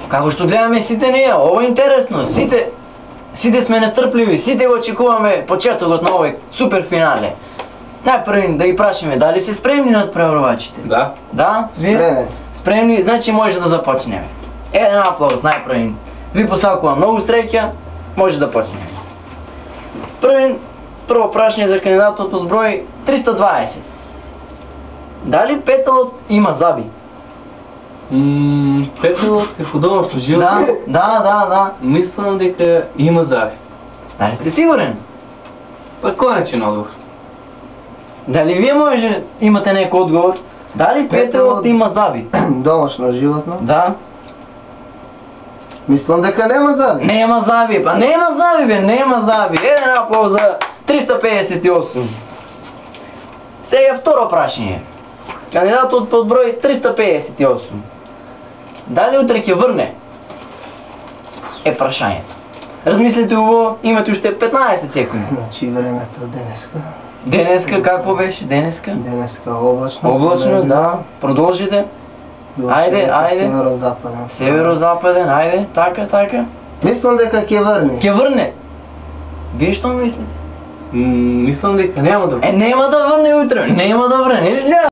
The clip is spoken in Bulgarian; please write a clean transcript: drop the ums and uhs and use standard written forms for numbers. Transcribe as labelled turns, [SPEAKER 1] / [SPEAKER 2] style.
[SPEAKER 1] Како што гледаме сите ние, ово е интересно, сите сме нестрпливи, сите го очекуваме почетокот на овој супер финале. Најпрви да ги прашаме, дали се спремни на преварувачите?
[SPEAKER 2] Да.
[SPEAKER 1] Да?
[SPEAKER 3] Спремен.
[SPEAKER 1] Спремни, значи може да започнеме. Еден аплауз најпрви. Ви посакувам многу среќа, може да почнеме. Прво прашање за кандидатот од број 320. Дали петелот има заби?
[SPEAKER 2] Петелот е худобно живот.
[SPEAKER 1] Да.
[SPEAKER 2] Мислам дека има зави.
[SPEAKER 1] Дали сте сигурен?
[SPEAKER 2] Па конечен одговор.
[SPEAKER 1] Дали вие може имате некој одговор? Дали петелот има заби?
[SPEAKER 3] Домашно животно.
[SPEAKER 1] Да.
[SPEAKER 3] Мислам дека нема заби.
[SPEAKER 1] Нема заби, па нема заби бе, нема заби. Еден аплауз за 358. Сега второ прашање. Кандидатот под број 358. Дали утре ќе врне? Е прашањето. Размислете ово, имате уште 15 секунди.
[SPEAKER 3] Значи времето денеска.
[SPEAKER 1] Денеска какво беше? Денеска?
[SPEAKER 3] Денеска облачно.
[SPEAKER 1] Облачно, да. Продолжите. Ајде.
[SPEAKER 3] Северозападен.
[SPEAKER 1] Северозападен, ајде, така.
[SPEAKER 3] Мислам дека ќе врне.
[SPEAKER 1] Ќе врне. Вие што мислите?
[SPEAKER 2] Мислам дека нема да.
[SPEAKER 1] Нема да врне утре, нема да врне.